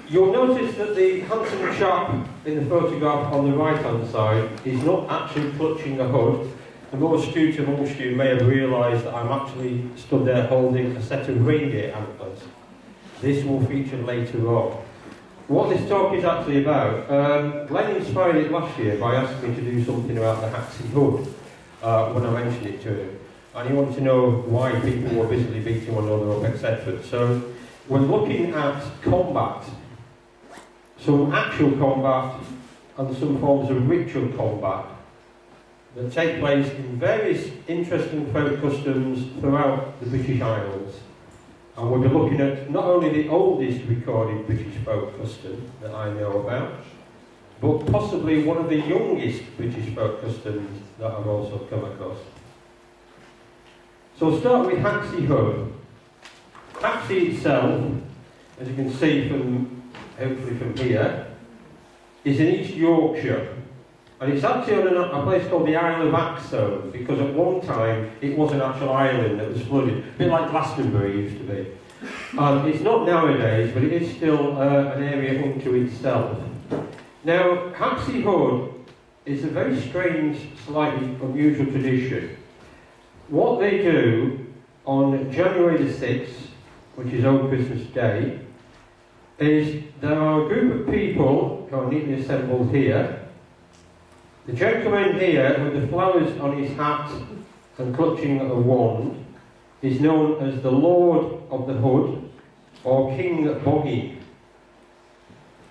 You'll notice that the handsome chap in the photograph on the right hand side is not actually clutching a hood. The more astute amongst you may have realised that I'm actually stood there holding a set of reindeer antlers. This will feature later on. What this talk is actually about, Glenn inspired it last year by asking me to do something about the Haxey hood when I mentioned it to him. And he wanted to know why people were busily beating one another up, etc. So we're looking at combat, some actual combat and some forms of ritual combat that take place in various interesting folk customs throughout the British Isles. And we'll be looking at not only the oldest recorded British folk custom that I know about, but possibly one of the youngest British folk customs that I've also come across. So I'll start with Haxey hood. Haxey itself, as you can see from, hopefully from here, is in East Yorkshire. And it's actually on a place called the Isle of Axstone, because at one time it was an actual island that was flooded, a bit like Glastonbury used to be. It's not nowadays, but it is still an area unto itself. Now, Haxey hood is a very strange, slightly unusual tradition. What they do on January the 6th, which is Old Christmas Day, is there are a group of people who are neatly assembled here. The gentleman here with the flowers on his hat and clutching a wand is known as the Lord of the Hood, or King Boggin.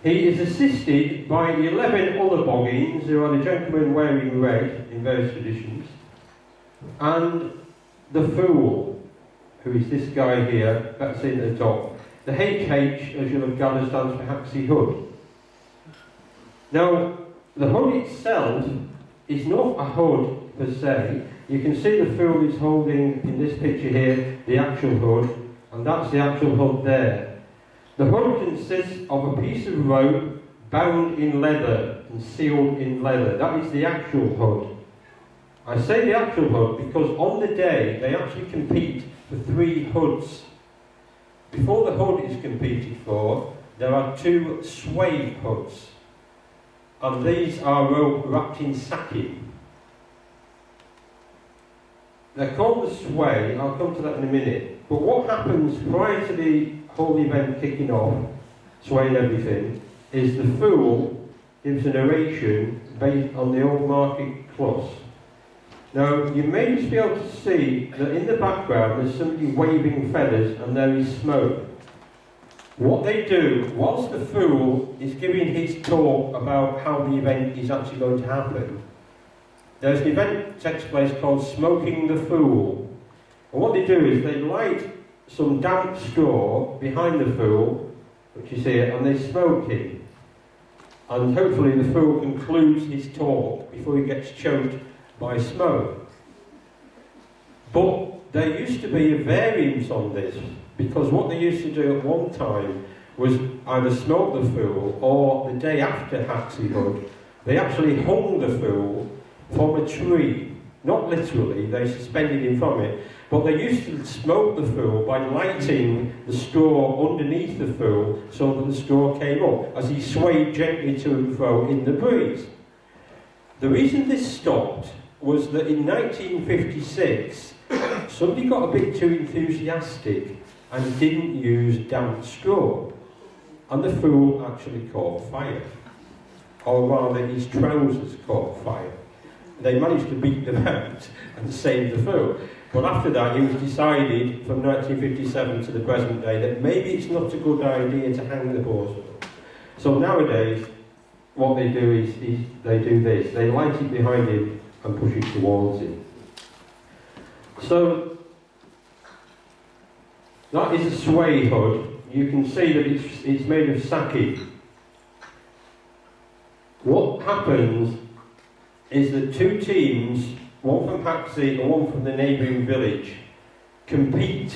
He is assisted by 11 other Boggins, who are the gentlemen wearing red in various traditions, and the Fool, who is this guy here, that's seen at the top. The HH, as you'll have gathered, stands for Haxey hood. Now, the hood itself is not a hood per se. You can see the Fool is holding, in this picture here, the actual hood, and that's the actual hood there. The hood consists of a piece of rope bound in leather and sealed in leather. That is the actual hood. I say the actual hood because on the day they actually compete for 3 hoods. Before the hood is competed for, there are 2 sway hoods. And these are rope wrapped in sacking. They're called the sway, I'll come to that in a minute. But what happens prior to the whole event kicking off, sway and everything, is the Fool gives a narration based on the old market cloth. Now, you may just be able to see that in the background there's somebody waving feathers and there is smoke. What they do, whilst the Fool is giving his talk about how the event is actually going to happen, there's an event that takes place called Smoking the Fool. And what they do is they light some damp straw behind the Fool, which is here, and they smoke him. And hopefully the Fool concludes his talk before he gets choked by smoke. But there used to be a variance on this, because what they used to do at one time was either smoke the Fool, or the day after Haxey hood, they actually hung the Fool from a tree. Not literally, they suspended him from it, but they used to smoke the Fool by lighting the straw underneath the Fool so that the straw came up as he swayed gently to and fro in the breeze. The reason this stopped was that in 1956 somebody got a bit too enthusiastic and didn't use damp straw, and the Fool actually caught fire, or rather his trousers caught fire. They managed to beat them out and save the Fool. But after that, it was decided from 1957 to the present day that maybe it's not a good idea to hang the poor Fool. So nowadays, what they do is they do this. They light it behind him and push it towards him. So, that is a sway hood. You can see that it's made of sacking. What happens is that 2 teams, one from Haxey and one from the neighbouring village, compete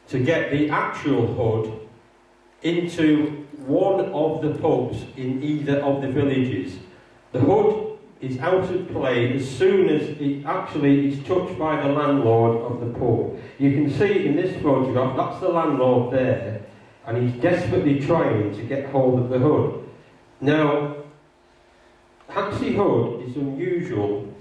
to get the actual hood into one of the pubs in either of the villages. The hood is out of play as soon as it actually is touched by the landlord of the pub. You can see in this photograph, that's the landlord there. and he's desperately trying to get hold of the hood. Now, Haxey Hood is unusual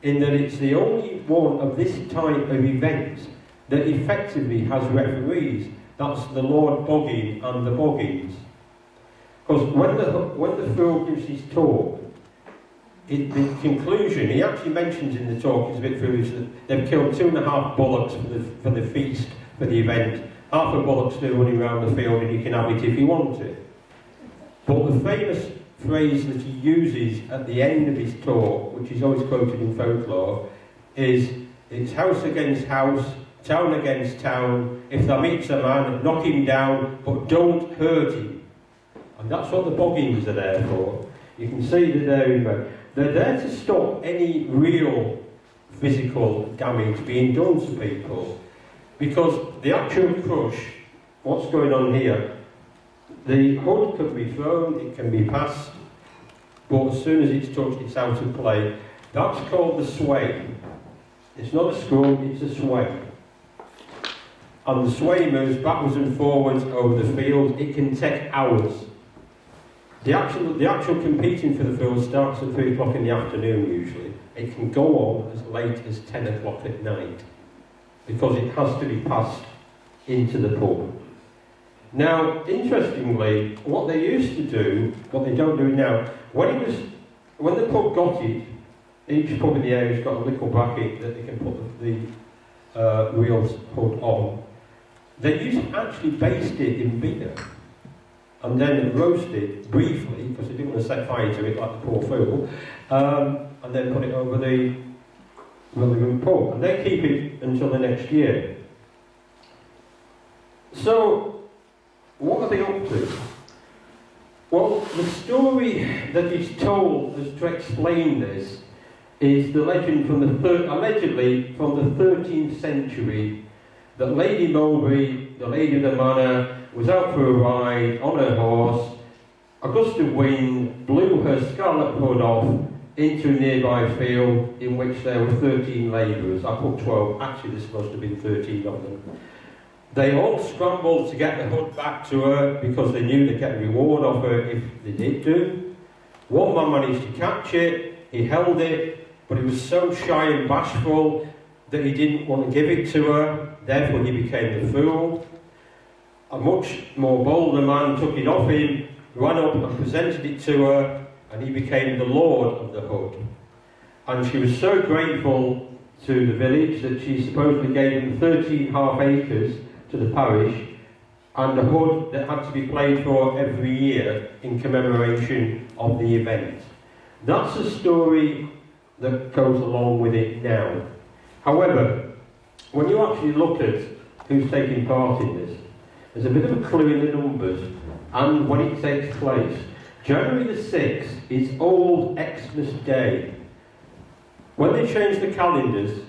in that it's the only one of this type of event that effectively has referees. That's the Lord Boggin and the Boggins. Because when the fool gives his talk, in the conclusion, he actually mentions in the talk, it's a bit foolish, that they've killed 2.5 bullocks for the feast, for the event. Half a bullock's still running around the field and you can have it if you want it. But the famous phrase that he uses at the end of his talk, which is always quoted in folklore, is, it's house against house, town against town. If thou meets a man, knock him down, but don't hurt him. And that's what the Boggins are there for. You can see that they're there to stop any real physical damage being done to people. Because the actual crush, what's going on here, the hood can be thrown, it can be passed, but as soon as it's touched, it's out of play. That's called the sway. It's not a screw, it's a sway. And the sway moves backwards and forwards over the field. It can take hours. The actual competing for the field starts at 3 o'clock in the afternoon usually. It can go on as late as 10 o'clock at night because it has to be passed into the pub. Now, interestingly, what they used to do, what they don't do now, when the pub got it, each pub in the area has got a little bracket that they can put the real hood on. They used to actually baste it in beer and then roast it briefly, because they didn't want to set fire to it like the poor fool, and then put it over the relevant pub. And they keep it until the next year. So, what are they up to? Well, the story that is told as to explain this is the legend from allegedly from the 13th century, that Lady Mowbray, the lady of the manor, was out for a ride on her horse. A gust of wind blew her scarlet hood off into a nearby field in which there were 13 labourers. I put 12, actually there's supposed to be 13 of them. They all scrambled to get the hood back to her because they knew they'd get a reward off her if they did do. One man managed to catch it, he held it, but he was so shy and bashful that he didn't want to give it to her, therefore he became the fool. A much more bolder man took it off him, ran up and presented it to her, and he became the lord of the hood. And she was so grateful to the village that she supposedly gave him 13 half acres to the parish, and a hood that had to be played for every year in commemoration of the event. That's a story that goes along with it now. However, when you actually look at who's taking part in this, there's a bit of a clue in the numbers and when it takes place. January the 6th is Old Xmas Day. When they changed the calendars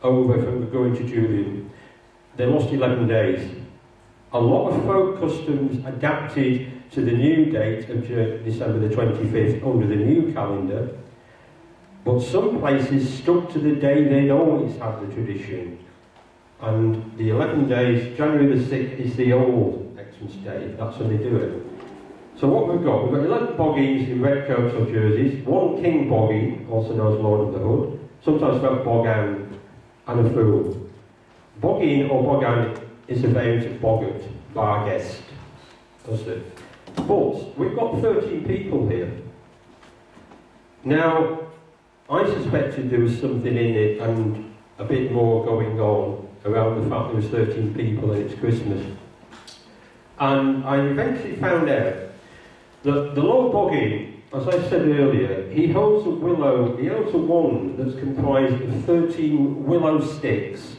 over from Gregorian to Julian, they lost 11 days. A lot of folk customs adapted to the new date of December the 25th under the new calendar, but some places stuck to the day they'd always had the tradition. And the 11 days, January the 6th, is the old Xmas Day. That's when they do it. So what we've got 11 boggins in red coats or jerseys, one king boggin, also known as Lord of the Hood, sometimes spelled boggan, and a fool. Boggin or boggan is a variant of boggart, bar guest. That's it. But we've got 13 people here. Now, I suspected there was something in it and a bit more going on around the fact there was 13 people and it's Christmas. And I eventually found out that the Lord Boggin, as I said earlier, he holds a wand that's comprised of 13 willow sticks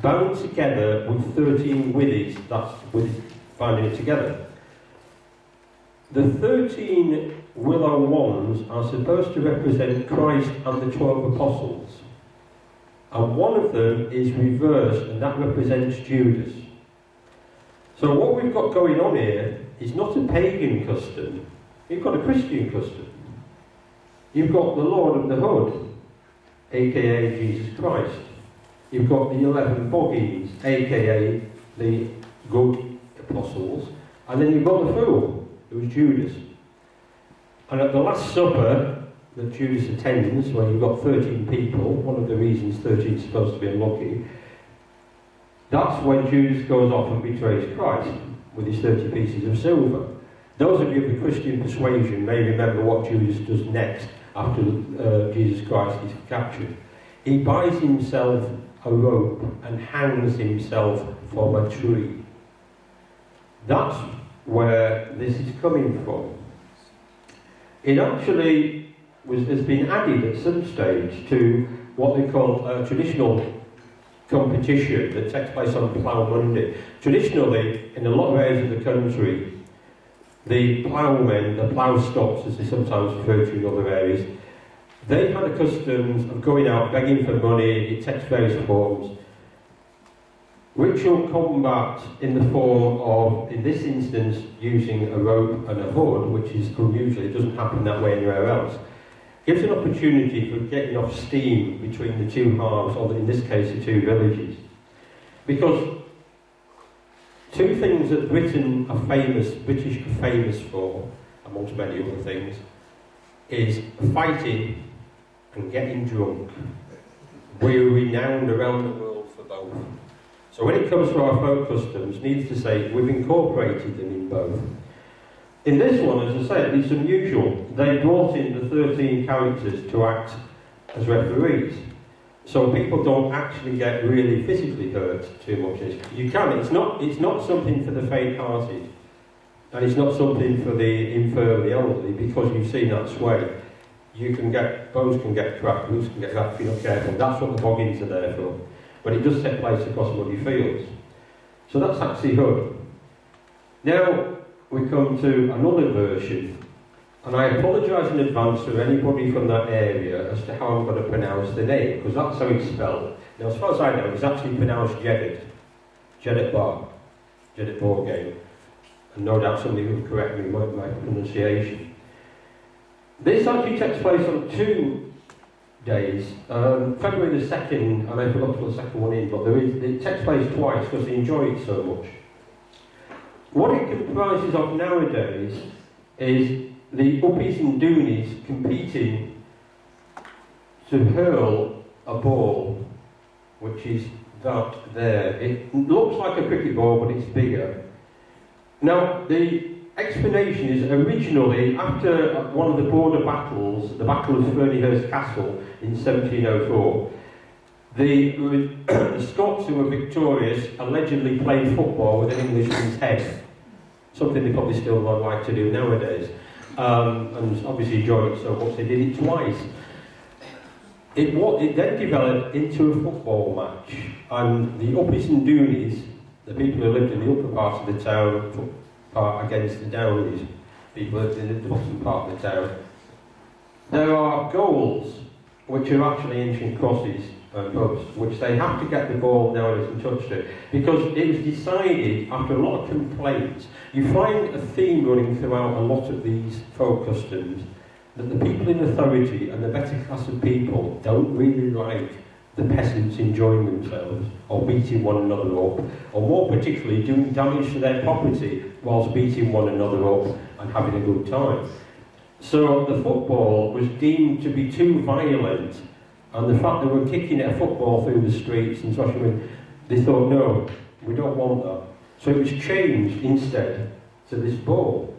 bound together with 13 withies. That's with binding it together. The 13 willow wands are supposed to represent Christ and the 12 apostles. And one of them is reversed, and that represents Judas. So what we've got going on here is not a pagan custom, you've got a Christian custom. You've got the Lord of the Hood, aka Jesus Christ. You've got the 11 boggins, aka the good apostles. And then you've got the fool, who was Judas. And at the Last Supper that Judas attends, where you've got 13 people, one of the reasons 13 is supposed to be unlucky, that's when Judas goes off and betrays Christ with his 30 pieces of silver. Those of you of the Christian persuasion may remember what Judas does next after Jesus Christ is captured. He buys himself a rope and hangs himself from a tree. That's where this is coming from. It actually has been added at some stage to what they call a traditional competition that takes place on Plough Monday. Traditionally, in a lot of areas of the country, the ploughmen, the plough stops as they sometimes refer to in other areas, they had a custom of going out begging for money. It takes various forms. Ritual combat in the form of, in this instance, using a rope and a hood, which is unusual, it doesn't happen that way anywhere else, gives an opportunity for getting off steam between the two halves, or in this case the two villages. Because two things that British are famous for, amongst many other things, is fighting and getting drunk. We're renowned around the world for both. So when it comes to our folk customs, needs to say, we've incorporated them in both. In this one, as I said, it's unusual. They brought in the 13 characters to act as referees. So people don't actually get really physically hurt too much. You can, it's not something for the faint-hearted. And it's not something for the infirm, the elderly, because you've seen that sway. Bows can get cracked, roofs can get cracked if you're not careful. That's what the boggins are there for. But it does take place across muddy fields. So that's actually hood. Now we come to another version. And I apologise in advance to anybody from that area as to how I'm going to pronounce the name, because that's how it's spelled. Now, as far as I know, it's actually pronounced Jedid. Jedid Bar. Jedid board game. And no doubt somebody will correct me with my pronunciation. This actually takes place on 2 days. February the 2nd, and I forgot to put the second one in, but it takes place twice because they enjoy it so much. What it comprises of nowadays is the uppies and doonies competing to hurl a ball, which is that there. It looks like a cricket ball, but it's bigger. Now, the explanation is originally, after one of the border battles, the Battle of Ferniehurst Castle in 1704, the Scots who were victorious allegedly played football with an Englishman's head, something they probably still would like to do nowadays. And obviously enjoyed it so much they did it twice. It then developed into a football match, and the uppies and doonies, the people who lived in the upper part of the town, took part against the downies, people who lived in the bottom part of the town. There are goals, which are actually ancient crosses and posts, which they have to get the ball nowadays and touch it, because it was decided after a lot of complaints. You find a theme running throughout a lot of these folk customs that the people in authority and the better class of people don't really like the peasants enjoying themselves or beating one another up, or more particularly doing damage to their property whilst beating one another up and having a good time. So the football was deemed to be too violent, and the fact they were kicking a football through the streets and thrashing it, they thought, no, we don't want that. So it was changed instead to this ball.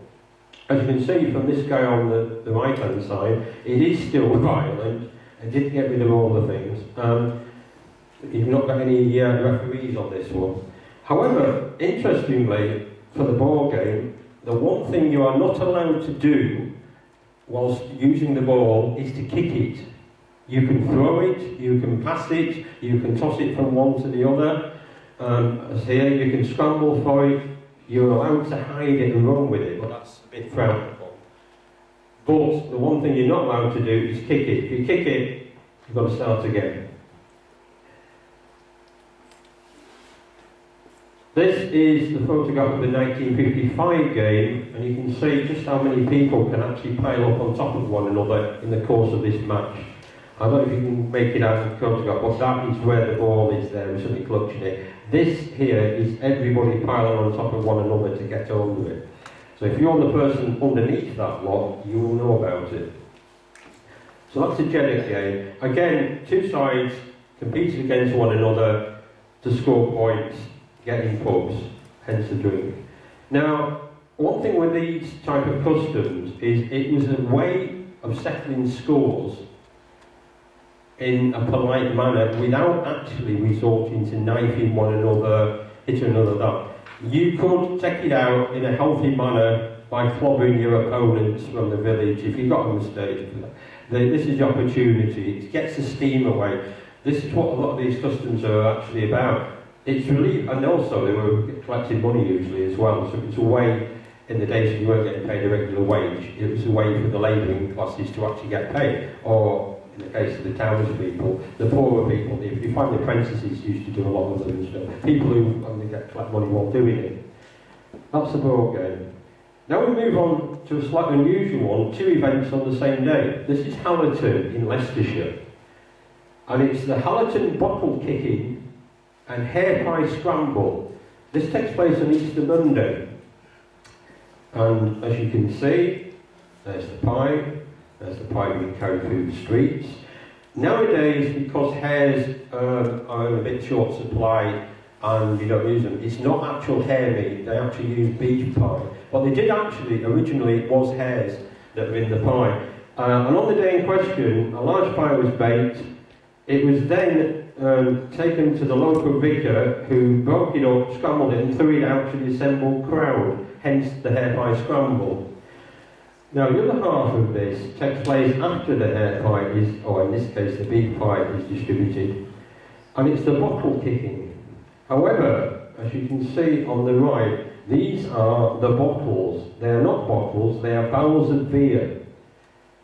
As you can see from this guy on the right-hand side, it is still violent. It didn't get rid of all the things. You've not got any referees on this one. However, interestingly, for the ball game, the one thing you are not allowed to do whilst using the ball is to kick it. You can throw it, you can pass it, you can toss it from one to the other. As here, you can scramble for it. You're allowed to hide it and run with it, but that's a bit frowned upon. But the one thing you're not allowed to do is kick it. If you kick it, you've got to start again. This is the photograph of the 1955 game, and you can see just how many people can actually pile up on top of one another in the course of this match. I don't know if you can make it out of the photograph, but that is where the ball is there, with something clutching it. This here is everybody piling on top of one another to get over it. So if you're the person underneath that lot, you will know about it. So that's a Jeddah game. Again, two sides competing against one another to score points, getting pubs, hence the drink. Now, one thing with these type of customs is it was a way of settling scores in a polite manner without actually resorting to knifing one another, hitting another down. You could take it out in a healthy manner by clobbering your opponents from the village if you got a mistake. This is the opportunity. It gets the steam away. This is what a lot of these customs are actually about. It's relief, and also they were collecting money usually as well, so it's a way, in the days when you weren't getting paid a regular wage, it was a way for the labouring classes to actually get paid, or in the case of the townspeople, the poorer people, if you find the apprentices used to do a lot of them and stuff, people who only collect money while doing it. That's the board game. Now we move on to a slightly unusual one, two events on the same day. This is Hallerton in Leicestershire, and it's the Hallerton bottle kicking and hair pie scramble. This takes place on Easter Monday, and as you can see, there's the pie being carried through the streets. Nowadays, because hares are in a bit short supply and you don't use them, it's not actual hare meat, they actually use beef pie. But they did actually, originally it was hares that were in the pie. And on the day in question, a large pie was baked. It was then taken to the local vicar, who broke it up, scrambled it and threw it out to the assembled crowd, hence the hare pie scramble. Now the other half of this takes place after the hare pie is, or in this case the beef pie is distributed, and it's the bottle kicking. However, as you can see on the right, these are the bottles. They are not bottles, they are barrels of beer.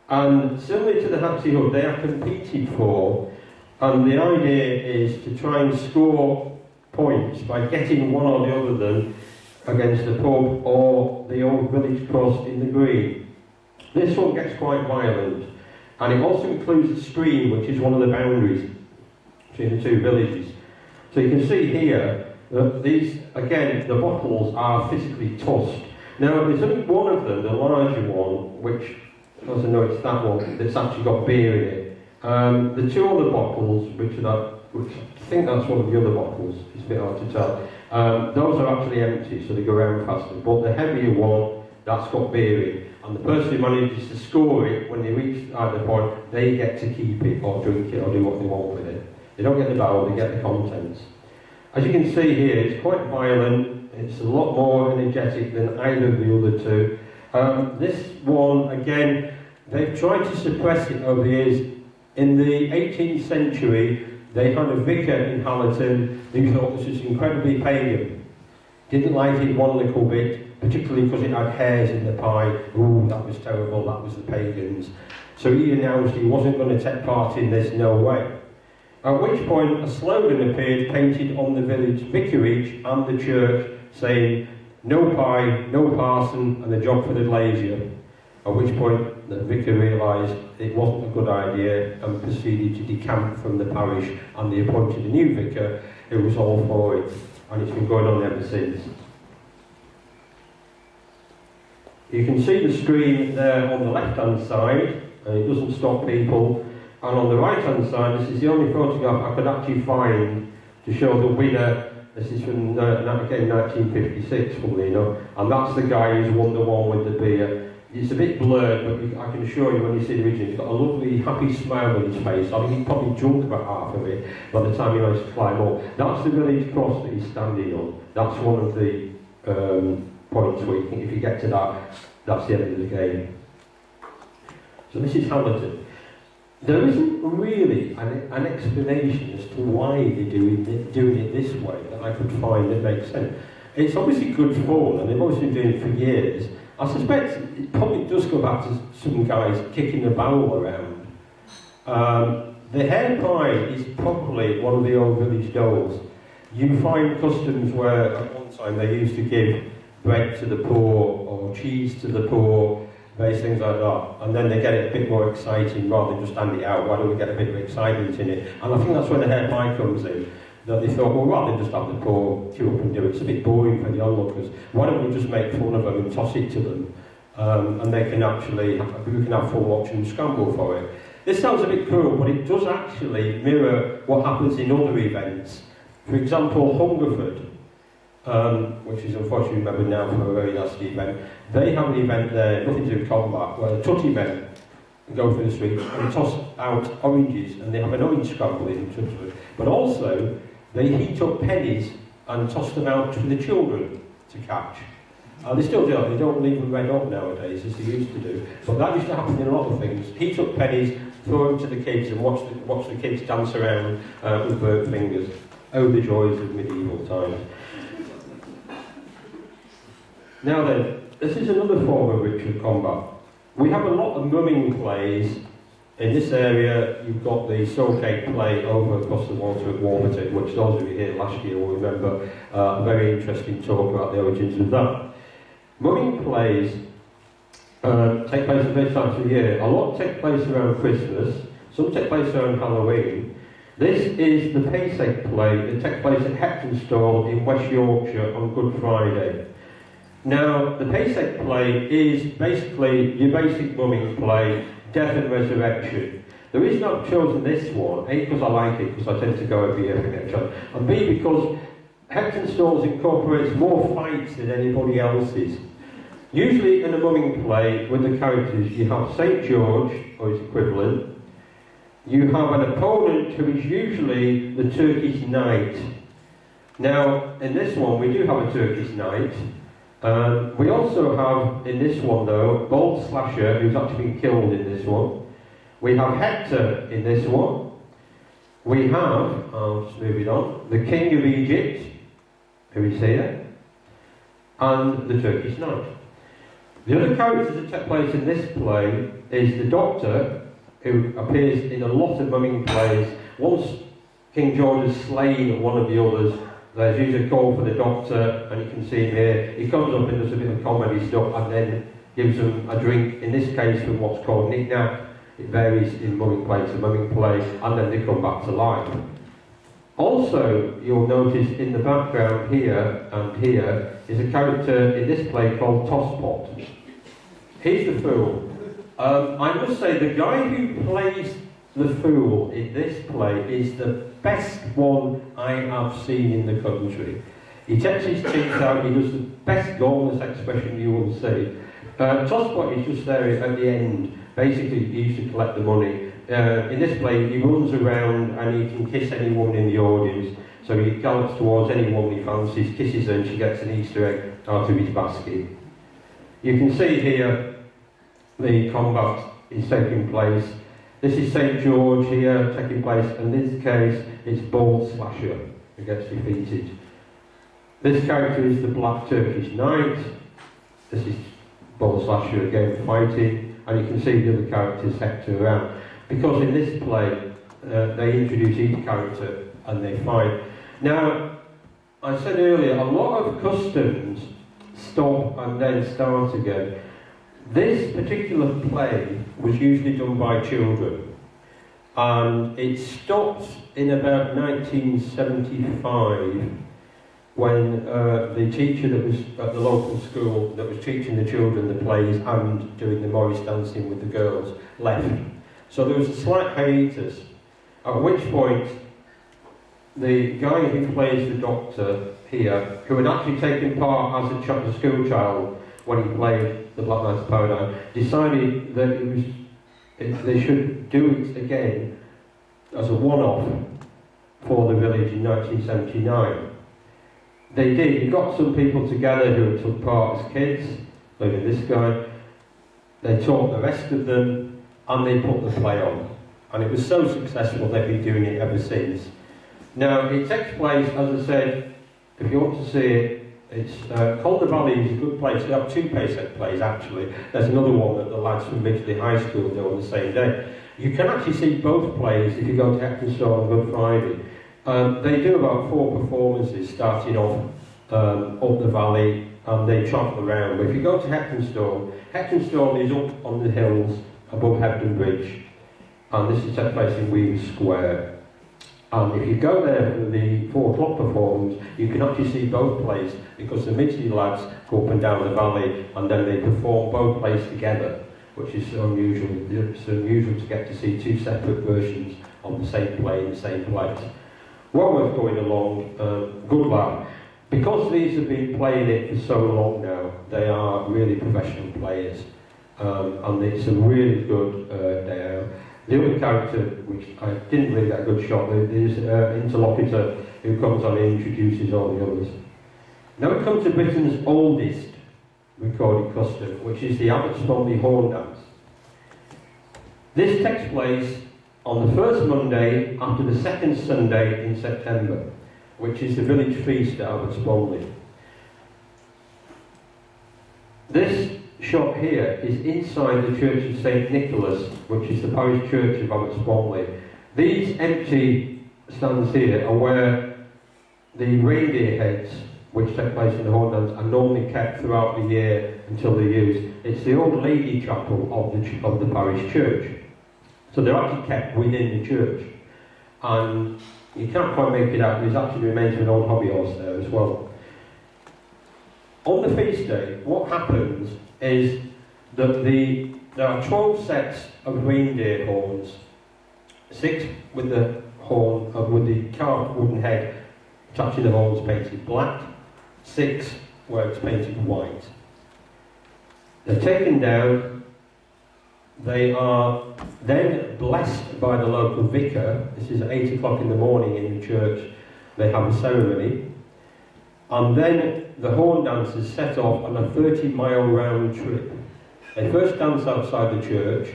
And similar to the Hatsy Hood, they are competed for, and the idea is to try and score points by getting one or the other of them against the pub or the old village cross in the green. This one gets quite violent, and it also includes the stream, which is one of the boundaries between the two villages. So you can see here that these, again, the bottles are physically tossed. Now there's only one of them, the larger one, which, as I know it's that one, that's actually got beer in it. The two other bottles, which I think that's one of the other bottles, it's a bit hard to tell, those are actually empty, so they go around faster. But the heavier one, that's got beer in. And the person who manages to score it, when they reach either point, they get to keep it or drink it or do what they want with it. They don't get the barrel, they get the contents. As you can see here, it's quite violent, it's a lot more energetic than either of the other two. This one, again, they've tried to suppress it over the years. In the 18th century, they had a vicar in Hallerton who thought this was incredibly pagan. Didn't like it one little bit, particularly because it had hares in the pie. Ooh, that was terrible, that was the pagans. So he announced he wasn't going to take part in this, no way. At which point a slogan appeared painted on the village vicarage and the church saying, "No pie, no parson, and a job for the glazier." At which point the vicar realised it wasn't a good idea and proceeded to decamp from the parish, and they appointed a new vicar who was all for it, and it's been going on ever since. You can see the screen there on the left hand side, and it doesn't stop people, and on the right hand side, this is the only photograph I could actually find to show the winner. This is from again 1956, funnily enough, and that's the guy who's won the one with the beer. It's a bit blurred, but I can assure you when you see the original, he's got a lovely, happy smile on his face. I think he's probably drunk about half of it by the time he managed to climb up. That's the village cross that he's standing on. That's one of the points where you think if you get to that, that's the end of the game. So this is Hallerton. There isn't really an explanation as to why they're doing it this way that I could find that makes sense. It's obviously good fun, and they've obviously been doing it for years. I suspect it probably does go back to some guys kicking the barrel around. The hare pie is probably one of the old village doles. You find customs where at one time they used to give bread to the poor or cheese to the poor. based things like that. And then they get it a bit more exciting rather than just hand it out. Why don't we get a bit of excitement in it? And I think that's where the hair pie comes in. That they thought, well, rather than just have the poor queue up and do it, it's a bit boring for the onlookers. Why don't we just make fun of them and toss it to them? And they can actually, we can have fun watching them scramble for it. This sounds a bit cruel, but it does actually mirror what happens in other events. For example, Hungerford, which is unfortunately remembered now for a very nasty event, they have an event there, nothing to do with combat, where the tutty men go through the streets and toss out oranges, and they have an orange scramble in Tutford. But also, they heat up pennies and toss them out to the children to catch. They still do it, they don't leave them red up nowadays as they used to do. But that used to happen in a lot of things. Heat up pennies, throw them to the kids and watch the kids dance around with burnt fingers. Oh, the joys of medieval times. Now then, this is another form of ritual combat. We have a lot of mumming plays. In this area, you've got the Soulcake play over across the water at Warburton, which those of you here last year will remember a very interesting talk about the origins of that. Mumming plays take place at various times of the year. A lot take place around Christmas, some take place around Halloween. This is the Pesach play that takes place at Heptonstall in West Yorkshire on Good Friday. Now, the Pesach play is basically your basic mumming play, death and resurrection. The reason I've chosen this one, A, because I like it, because I tend to go every year for next one, and B, because Heptonstall incorporates more fights than anybody else's. Usually in a mumming play, with the characters, you have St. George, or his equivalent. You have an opponent who is usually the Turkish knight. Now, in this one, we do have a Turkish knight. We also have, in this one though, Bold Slasher, who's actually been killed in this one. We have Hector in this one. We have, I'll just move it on, the King of Egypt, who is here, and the Turkish knight. The other characters that take place in this play is the Doctor, who appears in a lot of mumming plays. Once King George has slain one of the others, there's usually a call for the Doctor, and you can see him here. He comes up and does a bit of comedy stuff and then gives them a drink, in this case from what's called knick-knack. It varies in mumming play to mumming play, and then they come back to life. Also, you'll notice in the background here and here is a character in this play called Tosspot. He's the fool. I must say, the guy who plays the fool in this play is the best one I have seen in the country. He takes his teeth out, he does the best gormless expression you will see. Tosspot is just there at the end. Basically, he used to collect the money. In this play, he runs around and he can kiss any woman in the audience. So he gallops towards any woman he fancies, kisses her, and she gets an Easter egg out of his basket. You can see here the combat is taking place. This is St. George here taking place, and in this case, it's Bold Slasher who gets defeated. This character is the Black Turkish Knight. This is Bold Slasher again fighting, and you can see the other characters Hector around. Because in this play, they introduce each character and they fight. Now, I said earlier, a lot of customs stop and then start again. This particular play was usually done by children, and it stopped in about 1975 when the teacher that was at the local school that was teaching the children the plays and doing the Morris dancing with the girls left. So there was a slight hiatus, at which point the guy who plays the Doctor here, who had actually taken part as a school child when he played the Black Knight of Paradise, decided that they should do it again as a one-off for the village in 1979. They did. You got some people together who took part as kids, including this guy. They taught the rest of them, and they put the play on. And it was so successful they've been doing it ever since. Now, it takes place, as I said, if you want to see it, it's Calder Valley is a good place. They have two Pesach plays, actually. There's another one that the lads from Midgley High School do on the same day. You can actually see both plays if you go to Heptonstall on Good Friday. They do about 4 performances starting off up the valley, and they travel around. But if you go to Heptonstone is up on the hills above Hebden Bridge, and this is takes place in Weaver Square. And if you go there for the 4 o'clock performance, you can actually see both plays, because the Midgley lads go up and down the valley, and then they perform both plays together, which is so unusual. It's unusual to get to see 2 separate versions of the same play in the same place. Well worth going along, good laugh. Because these have been playing it for so long now, they are really professional players, and it's a really good day out. The other character, which I didn't really get a good shot, is interlocutor who comes on and introduces all the others. Now we come to Britain's oldest recorded custom, which is the Abbots Bromley Horn Dance. This takes place on the first Monday after the second Sunday in September, which is the village feast at Abbots Bromley. This shot here is inside the Church of St Nicholas, which is the parish church of Abbots Bromley. These empty stands here are where the reindeer heads, which take place in the horn dance, are normally kept throughout the year until they're used. It's the old lady chapel of the parish church. So they're actually kept within the church. And you can't quite make it out, there's actually remains of an old hobby horse there as well. On the feast day, what happens is that there are 12 sets of reindeer horns, 6 with the horn with the carved wooden head touching the horns painted black, 6 where it's painted white. They're taken down, they are then blessed by the local vicar. This is at 8 o'clock in the morning in the church. They have a ceremony, and then the horn dancers set off on a 30-mile round trip. They first dance outside the church,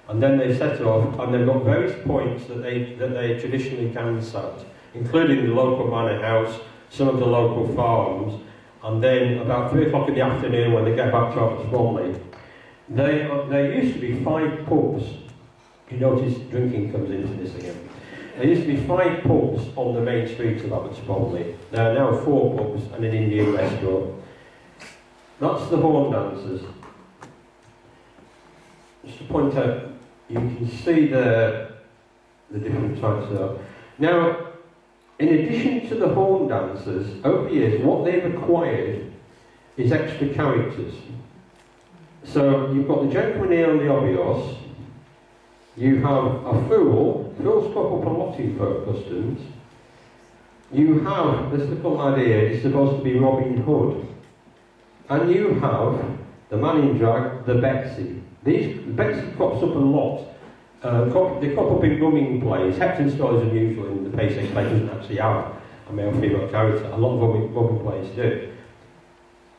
and then they set off, and they've got various points that they traditionally dance at, including the local manor house, some of the local farms, and then about 3 o'clock in the afternoon when they get back to Abbots Bromley. There used to be 5 pubs. You notice drinking comes into this again. There used to be 5 pubs on the main streets of Abbots Bromley. There are now 4 pubs and an Indian restaurant. That's the horn dancers. Just to point out, you can see the different types there. Now, in addition to the horn dancers, over the years, what they've acquired is extra characters. So you've got the gentleman here on the obios. You have a fool. Fool's got up a lot in folk customs. You have this little lad here, is supposed to be Robin Hood. And you have the man in drag, the Betsy. Betsy crops up a lot. They crop up in rumming plays. Heptonstone is unusual in the Paysex play doesn't actually have a male-female character. A lot of rumming plays do.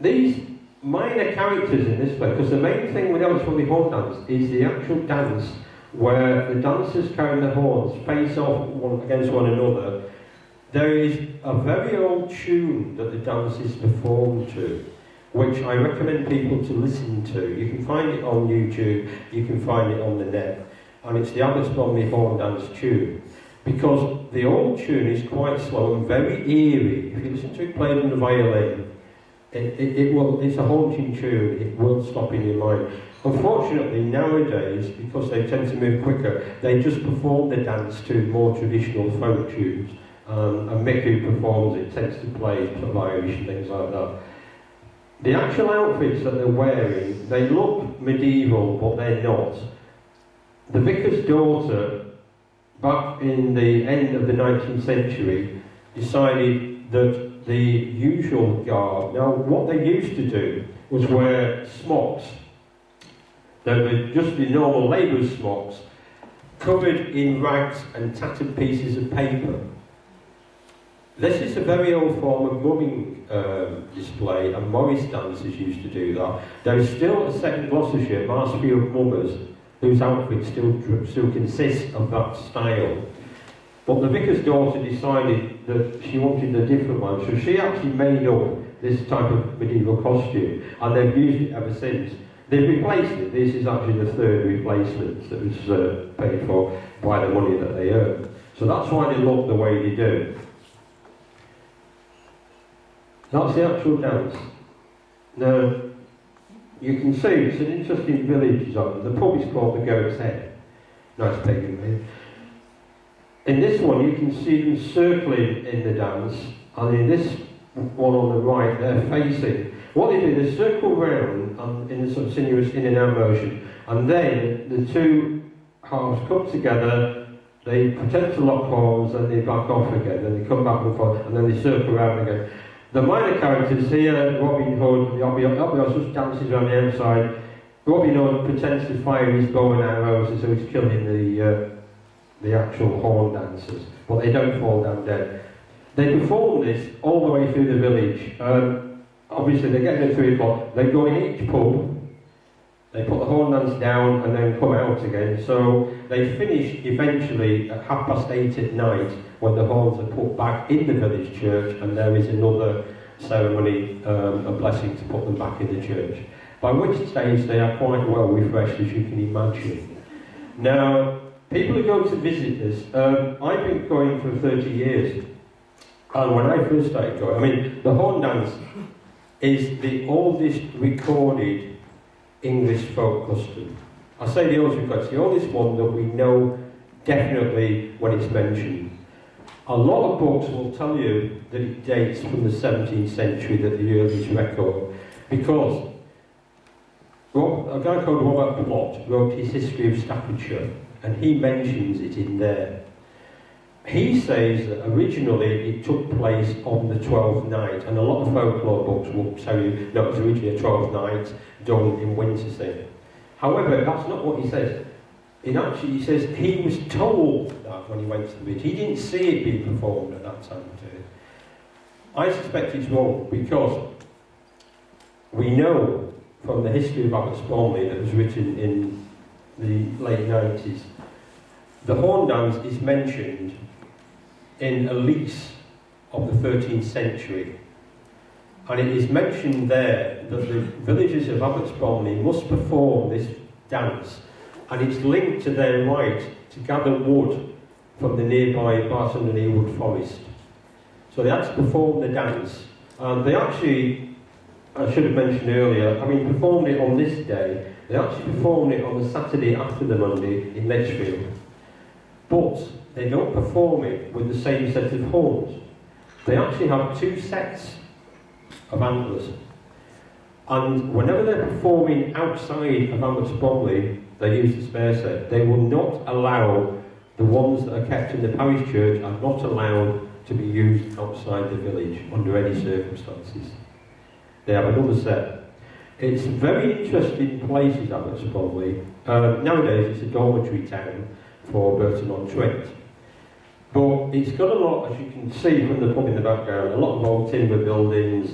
These minor characters in this play, because the main thing with Abbots Bromley horn dance is the actual dance where the dancers carrying the horns face off against one another. There is a very old tune that the dance is performed to, which I recommend people to listen to. You can find it on YouTube, you can find it on the net, and it's the Abbots Bromley horn dance tune. Because the old tune is quite slow and very eerie. If you listen to it played on the violin, it's a haunting tune, it won't stop in your mind. Unfortunately, nowadays, because they tend to move quicker, they just perform the dance to more traditional folk tunes. And Mick, who performs it, tends to play sort of Irish and things like that. The actual outfits that they're wearing, they look medieval, but they're not. The vicar's daughter, back in the end of the 19th century, decided that the usual garb, now what they used to do was wear smocks. They were just the normal labourer's smocks, covered in rags and tattered pieces of paper. This is a very old form of mumming display, and Morris dancers used to do that. There is still a set in Gloucestershire, Marsfield mummers, whose outfit still consists of that style. But the vicar's daughter decided that she wanted a different one, so she actually made up this type of medieval costume, and they've used it ever since. They've replaced it. This is actually the 3rd replacement that was paid for by the money that they earn. So that's why they look the way they do. That's the actual dance. Now, you can see it's an interesting village. The pub is called the Goat's Head. Nice pagan name. In this one, you can see them circling in the dance, and in this one on the right, they're facing. What they do, they circle round in a sort of sinuous in and out motion, and then the two halves come together, they pretend to lock horns, and they back off again, and they come back and forth, and then they circle around again. The minor characters here, Robin Hood, the obvious just dances around the outside. Robin Hood pretends to fire his bow and arrows, and so he's killing the actual horn dancers, but they don't fall down dead. They perform this all the way through the village. Obviously, they get in at 3 o'clock, they go in each pub, they put the horn dance down and then come out again. So they finish eventually at 8:30 at night when the horns are put back in the village church, and there is another ceremony, a blessing to put them back in the church. By which stage they are quite well refreshed, as you can imagine. Now, people who go to visit us, I've been going for 30 years. And when I first started going, I mean, the horn dance is the oldest recorded English folk custom. I say the oldest recorded, it's the oldest one that we know definitely when it's mentioned. A lot of books will tell you that it dates from the 17th century, that the earliest record, because a guy called Robert Plot wrote his History of Staffordshire, and he mentions it in there. He says that originally it took place on the 12th night, and a lot of folklore books will tell you no, it was originally a 12th night done in winter thing. However, that's not what he says. He says he was told that when he went to the beach. He didn't see it being performed at that time. I suspect it's wrong, because we know from the history of Abbots Bromley that was written in the late 90s, the horn dance is mentioned in a lease of the 13th century, and it is mentioned there that the villagers of Abbots Bromley must perform this dance, and it's linked to their right to gather wood from the nearby Barton and Ewood forest. So they had to perform the dance, and they actually, I should have mentioned earlier, having performed it on this day, they actually performed it on the Saturday after the Monday in Lichfield. But they don't perform it with the same set of horns. They actually have 2 sets of antlers. And whenever they're performing outside of Abbots Bromley, they use the spare set. They will not allow, the ones that are kept in the parish church are not allowed to be used outside the village under any circumstances. They have another set. It's a very interesting place, Abbots Bromley. Nowadays it's a dormitory town for Burton-on-Trent. But it's got a lot, as you can see from the pub in the background, a lot of old timber buildings.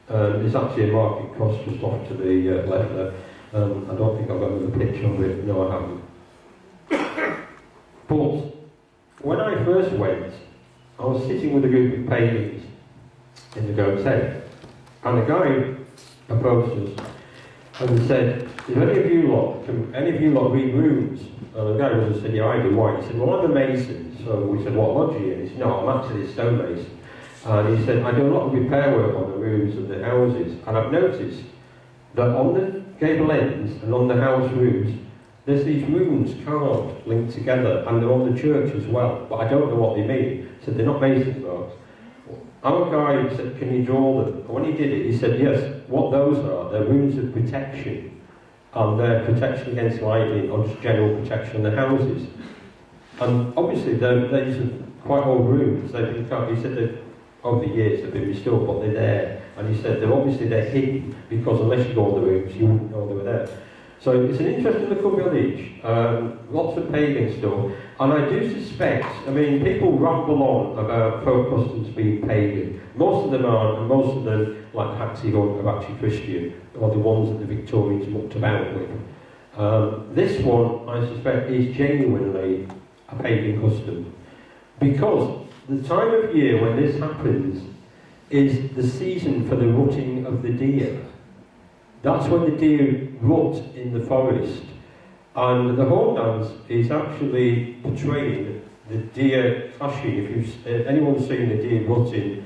There's actually a market cross just off to the left there. I don't think I've got another picture of it. No, I haven't. But when I first went, I was sitting with a group of pagans in the Goat's Head, and a guy approached us and said, "If can any of you lot read runes?" And the guy was said, "Yeah, I do." Why? He said, "Well, I'm a mason." So we said, "What lodge are you in?" He said, "No, I'm actually a stonemason." And he said, "I do a lot of repair work on the roofs of the houses, and I've noticed that on the gable ends and on the house roofs, there's these runes carved, linked together, and they're on the church as well, but I don't know what they mean." He said, "They're not mason's marks." Our guy said, "Can you draw them?" And when he did it, he said, "Yes, what those are, they're runes of protection, and they're protection against lightning, or just general protection on the houses." And obviously, these are quite old runes. He said that over the years they've been restored, but they're there. And he said they're hidden, because unless you go on the rooms, you wouldn't know they were there. So it's an interesting little village, lots of pagan stuff, and I do suspect, I mean, people ramble on about folk customs being pagan. Most of them aren't, and most of them, like Haxie Hunt, are actually Christian, or the ones that the Victorians mucked about with. This one, I suspect, is genuinely a pagan custom, because the time of year when this happens is the season for the rutting of the deer. That's when the deer rut in the forest, and the horn dance is actually portraying the deer clashing. If anyone's seen the deer rutting,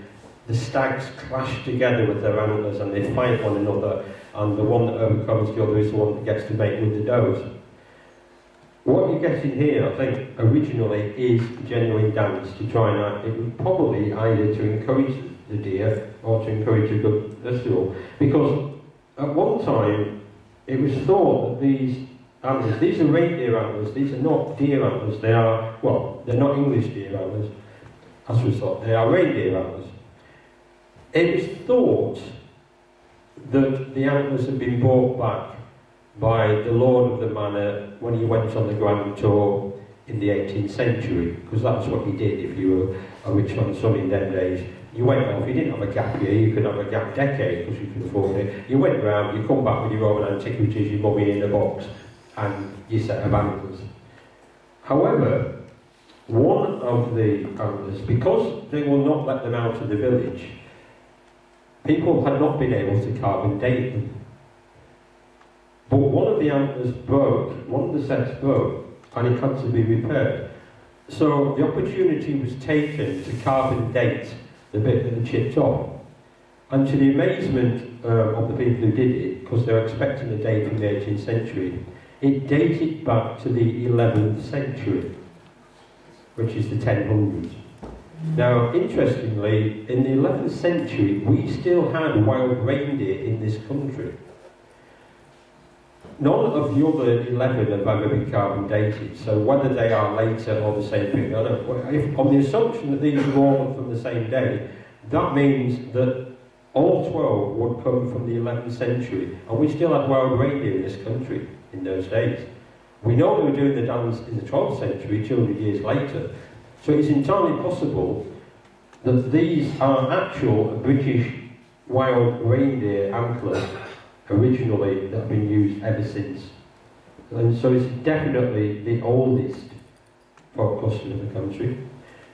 the stags clash together with their antlers and they fight one another, and the one that overcomes the other is the one that gets to mate with the does. What you're getting here, I think, originally is genuine dance to try and it was probably either to encourage the deer or to encourage a good festival. Because at one time it was thought that these antlers, these are reindeer antlers, these are not deer antlers, they are, well, they're not English deer antlers, as was thought, they are reindeer antlers. It was thought that the antlers had been brought back by the lord of the manor when he went on the grand tour in the 18th century, because that's what he did if you were a rich man's son in them days. You went off, you didn't have a gap year, you could have a gap decade because you could afford it. You went round, you come back with your own antiquities, your mummy in a box, and your set of antlers. However, one of the antlers, because they will not let them out of the village, people had not been able to carve and date them. But one of the antlers broke, one of the sets broke, and it had to be repaired. So the opportunity was taken to carve and date the bit that had chipped off. And to the amazement of the people who did it, because they were expecting a date from the 18th century, it dated back to the 11th century, which is the 1000s. Now, interestingly, in the 11th century, we still had wild reindeer in this country. None of the other 11 have ever been carbon dated, so whether they are later or the same thing, I don't know. If, on the assumption that these are all from the same day, that means that all 12 would come from the 11th century, and we still had wild reindeer in this country in those days. We know they were doing the dance in the 12th century, 200 years later, so it's entirely possible that these are actual British wild reindeer antlers originally that have been used ever since. And so it's definitely the oldest folk custom in the country.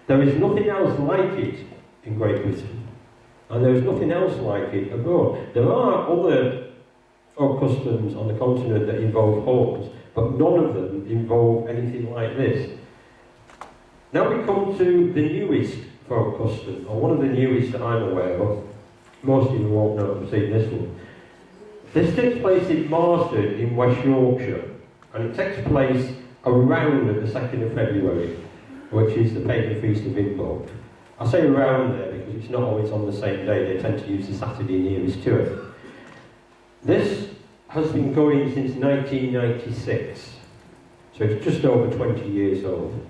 There is nothing else like it in Great Britain, and there is nothing else like it abroad. There are other folk customs on the continent that involve horns, but none of them involve anything like this. Now we come to the newest folk custom, or one of the newest that I'm aware of. Most of you won't know I've seen this one. This takes place in Marsden in West Yorkshire, and it takes place around the 2nd of February, which is the pagan feast of Imbolc. I say around there because it's not always on the same day, they tend to use the Saturday nearest to it. This has been going since 1996, so it's just over 20 years old.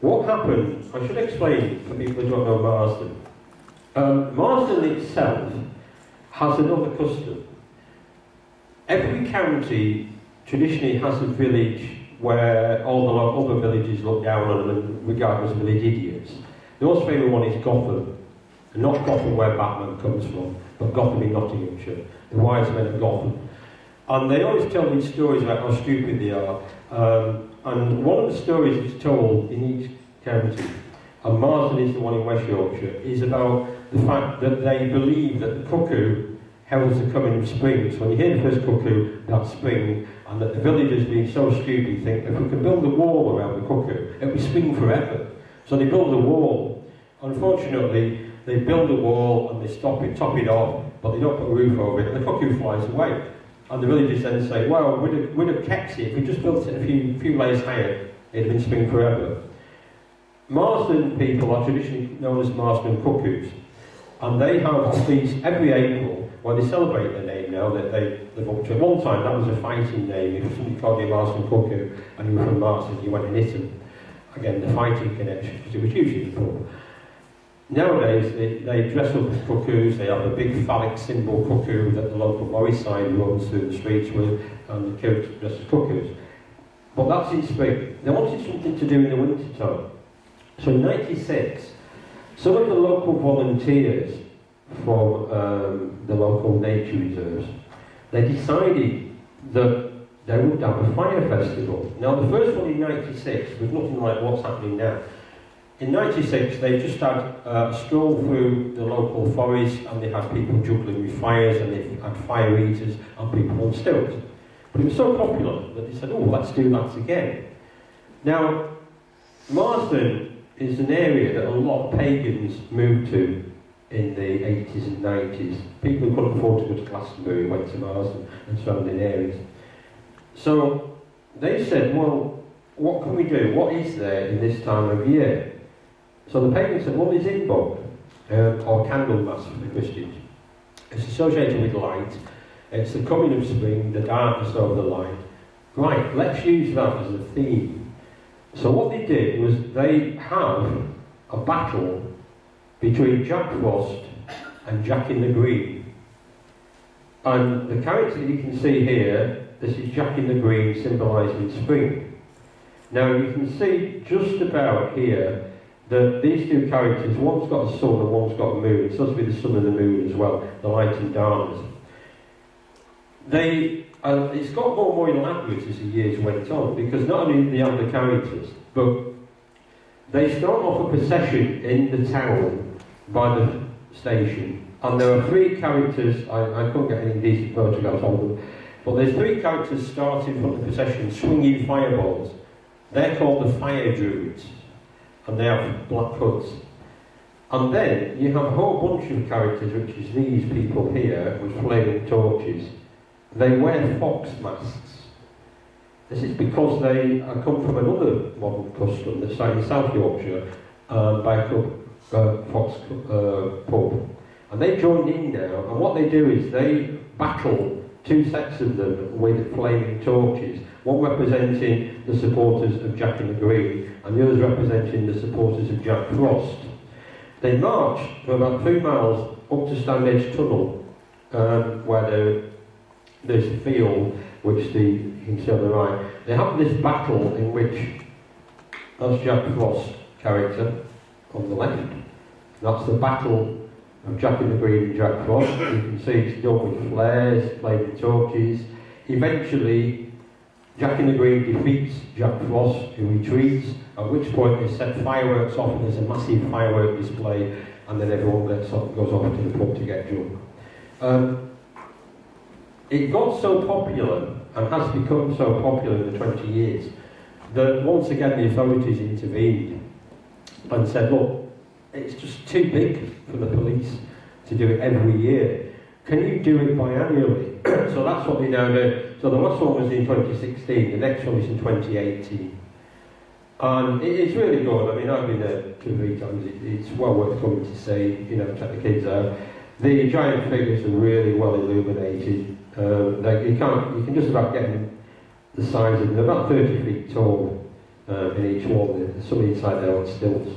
What happened, I should explain for people who don't know Marsden. Marsden itself has another custom. Every county traditionally has a village where all the other villages look down on them and regard them as village idiots. The most famous one is Gotham, and not Gotham where Batman comes from, but Gotham in Nottinghamshire, the wise men of Gotham. And they always tell these stories about how stupid they are. And one of the stories that's told in each county, and Marsden is the one in West Yorkshire, is about the fact that they believe that the cuckoo heralds the coming of spring. So when you hear the first cuckoo, that's spring, and that the villagers, being so stupid, think if we can build a wall around the cuckoo, it'll be spring forever. So they build a wall. Unfortunately, they build a wall and they top it off, but they don't put a roof over it, and the cuckoo flies away. And the villagers then say, well, we'd have kept it if we just built it a few layers higher, it'd have been spring forever. Marsden people are traditionally known as Marsden cuckoos, and they have a feast every April where they celebrate their name now that they live up to. At one time, that was a fighting name. If somebody called you a Marsden cuckoo and you were from Marsden, you went and hit them. Again, the fighting connection, because it was usually poor. Nowadays, they dress up as cuckoos. They have a big phallic symbol cuckoo that the local Morris sign runs through the streets with, and the kids dress as cuckoos. But that's in spring. They wanted something to do in the winter time. So in '96, some of the local volunteers from the local nature reserves, they decided that they would have a fire festival. Now the first one in '96 was nothing like what's happening now. In '96 they just had a stroll through the local forest, and they had people juggling with fires, and they had fire eaters and people on stilts. But it was so popular that they said, oh, let's do that again. Now, Marsden is an area that a lot of pagans moved to in the 80s and 90s. People who couldn't afford to go to Glastonbury went to Mars and surrounding areas. So they said, well, what can we do? What is there in this time of year? So the pagans said, well, there's Imbog, or Candlemas for the Christians. It's associated with light. It's the coming of spring, the darkness over the light. Right, let's use that as a theme. So what they did was they have a battle between Jack Frost and Jack in the Green. And the character that you can see here, this is Jack in the Green, symbolising spring. Now you can see just about here that these two characters, one's got a sun and one's got a moon. It's supposed to be the sun and the moon as well, the light and darkness. It's got more elaborate as the years went on, because not only do they have the characters, but they start off a procession in the town by the station, and there are three characters. I couldn't get any decent photographs of them, but there's three characters starting from the procession swinging fireballs. They're called the fire druids, and they have black hoods. And then you have a whole bunch of characters, which is these people here with flaming torches. They wear fox masks. This is because they come from another modern custom that's started in South Yorkshire by a club, Fox pub. And they joined in now, and what they do is they battle two sets of them with flaming torches, one representing the supporters of Jack in the Green, and the others representing the supporters of Jack Frost. They march for about 3 miles up to Standedge Tunnel, where there's a field which you can see on the right. They have this battle in which that's Jack Frost's character on the left. That's the battle of Jack in the Green and Jack Frost. You can see it's done with flares, flaming torches. Eventually, Jack in the Green defeats Jack Frost, who retreats, at which point they set fireworks off, and there's a massive firework display, and then everyone goes off to the pub to get drunk. It got so popular, and has become so popular in the 20 years, that once again the authorities intervened and said, look, it's just too big for the police to do it every year. Can you do it biannually? So that's what they now do. So the last one was in 2016, the next one is in 2018. And it's really good. I mean, I've been there 2 or 3 times. It's well worth coming to see, check the kids out. The giant figures are really well illuminated. You can just about get them the size of them. They're about 30 feet tall in each one. There's some inside there on stilts.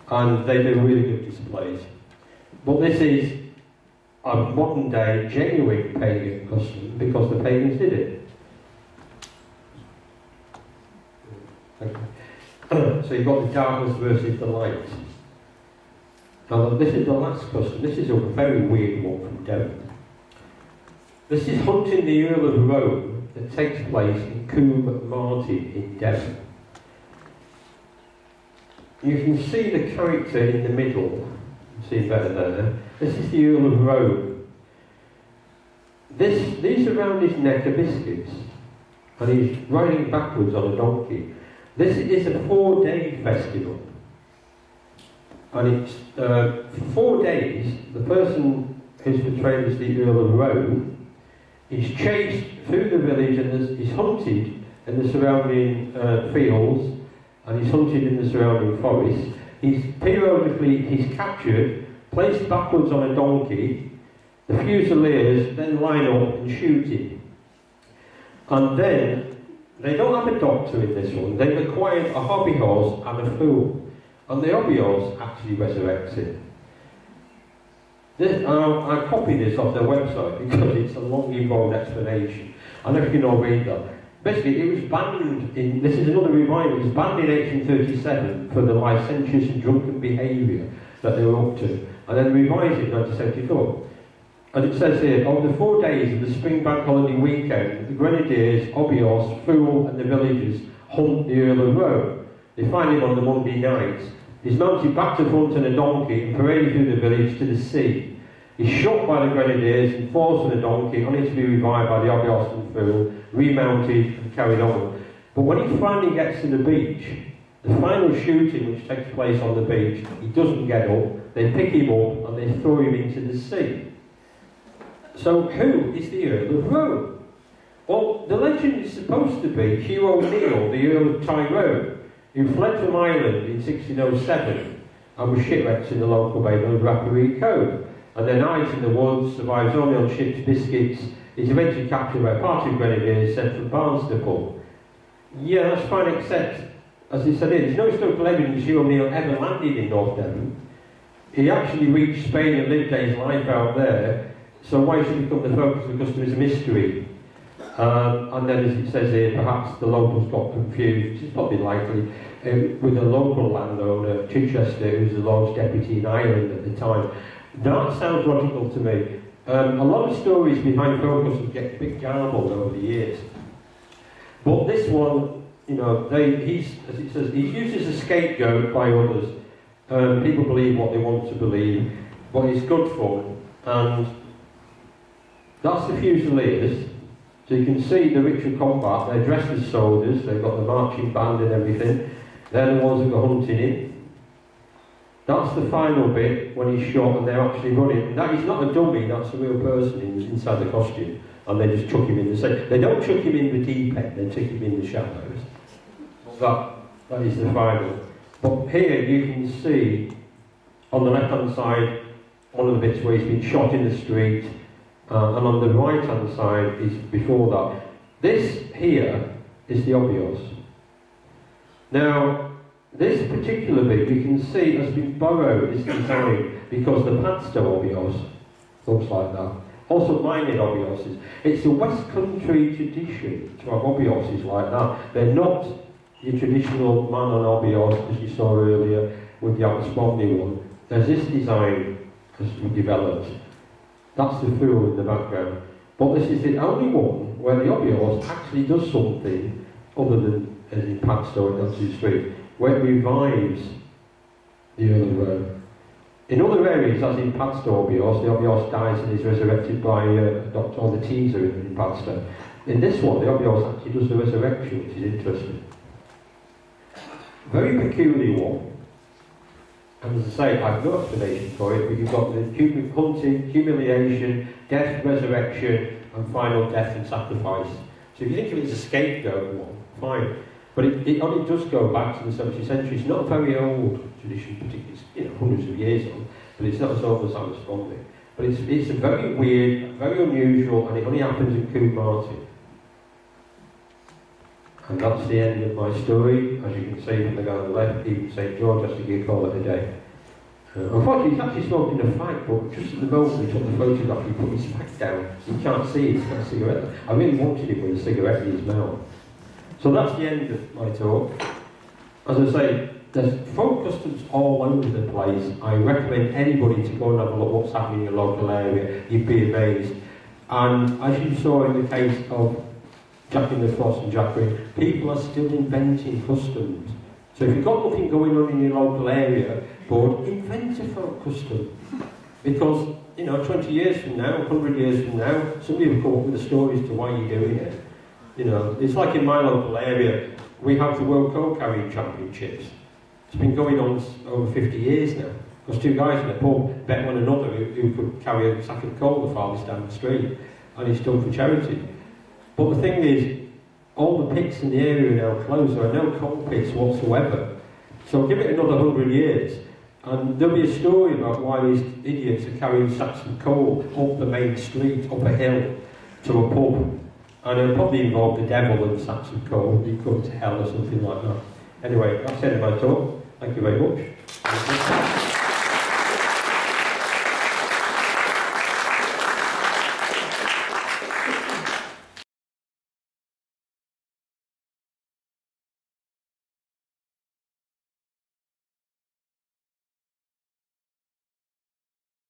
And they do really good displays. But this is a modern day, genuine pagan custom because the pagans did it. So you've got the darkness versus the light. Now this is the last custom. This is a very weird one from Devon. This is hunting the Earl of Rome that takes place in Coombe Martin in Devon. You can see the character in the middle. You see better there. This is the Earl of Rome. These around his neck are biscuits, and he's riding backwards on a donkey. This is a 4-day festival, and it's for 4 days. The person who's portrayed as the Earl of Rome is chased through the village and is hunted in the surrounding fields, and he's hunted in the surrounding forests. He's captured, placed backwards on a donkey. The Fusiliers then line up and shoot him. And then, they don't have a doctor in this one. They've acquired a hobby horse and a fool. And the hobby horse actually resurrects him. I copied this off their website because it's a long, involved explanation. I don't know if you can all read that. Basically, it was banned in, this is another reminder, it was banned in 1837 for the licentious and drunken behaviour that they were up to, and then revised in 1974. And it says here, over the 4 days of the spring bank holiday weekend, the grenadiers, Obios, Fool and the villagers hunt the Earl of Rome. They find him on the Monday night. He's mounted back to front on a donkey and paraded through the village to the sea. He's shot by the grenadiers and falls from the donkey, only to be revived by the Obios and Fool, remounted and carried on. But when he finally gets to the beach, The final shooting, which takes place on the beach, he doesn't get up, they pick him up and they throw him into the sea. So who is the Earl of Rome? Well, the legend is supposed to be Hugh O'Neill, the Earl of Tyrone, who fled from Ireland in 1607 and was shipwrecked in the local bay of Rapparee Cove. And then hides in the woods, survives only on ship's biscuits, is eventually captured by a party of grenadiers sent from Barnstaple. Yeah, that's fine, except, as they said here, there's no historical evidence Hugh O'Neill ever landed in North Devon. He actually reached Spain and lived his life out there, so why should he become the focus of the customer is a mystery? And then, as it says here, perhaps the locals got confused, which is probably likely, with a local landowner, Chichester, who was the Lord's deputy in Ireland at the time. That sounds logical to me. A lot of stories behind focus get a bit garbled over the years. But this one, you know, he's, as it says, he's used as a scapegoat by others. People believe what they want to believe, but it's good fun. And that's the Fusiliers. So you can see the ritual combat. They're dressed as soldiers, they've got the marching band and everything. They're the ones that go hunting in. That's the final bit when he's shot and they're actually running. And that is not a dummy, that's a real person inside the costume. And they just chuck him in the same. They don't chuck him in the deep end, they chuck him in the shadows. That is the final. But here you can see on the left hand side one of the bits where he's been shot in the street, and on the right hand side is before that. This here is the obvious. Now, this particular bit you can see has been borrowed, this design, because the Padstow obvious looks like that. Also mining obviouses. It's the West Country tradition to have obviouses like that. They're not your traditional man on obvious, as you saw earlier with the Alspondy one. There's this design has been developed. That's the fool in the background. But this is the only one where the obvious actually does something other than, as in Padstow and Elsie Street, where it revives the Earl of Rome. In other areas, as in Padstow obvious, the obvious dies and is resurrected by Dr. the Teaser in Padstow. In this one, the obvious actually does the resurrection, which is interesting. Very peculiar one. And as I say, I've no explanation for it, but you've got the hunting, humiliation, death, resurrection, and final death and sacrifice. So if you think of it as a scapegoat one, fine. But it only does go back to the 17th century. It's not a very old tradition, particularly, it's hundreds of years old, but it's not as old as Alspondy. But it's a very weird, very unusual, and it only happens in Coombe Martin. And that's the end of my story. As you can see from the guy on the left, even St. George has to call it a day. Unfortunately, he's actually smoking a fag, but just at the moment he took the photograph, he put his fag down. You can't see it, he's got a cigarette. I really wanted him with a cigarette in his mouth. So that's the end of my talk. As I say, there's folk customs all over the place. I recommend anybody to go and have a look what's happening in your local area. You'd be amazed. And as you saw in the case of Jack in the Frost and Jack Green, people are still inventing customs. So if you've got nothing going on in your local area, but invent a folk custom. Because, you know, 20 years from now, 100 years from now, somebody will come up with the stories to why you're doing it. You know, it's like in my local area, we have the World Coal Carrying Championships. It's been going on over 50 years now. Because two guys in a pub bet one another who could carry a sack of coal the farthest down the street. And it's done for charity. But the thing is, all the pits in the area are now closed. There are no coal pits whatsoever. So give it another 100 years, and there'll be a story about why these idiots are carrying sacks of coal up the main street, up a hill, to a pub. And it'll probably involve the devil and sacks of coal. You go to hell or something like that. Anyway, that's the end of my talk. Thank you very much.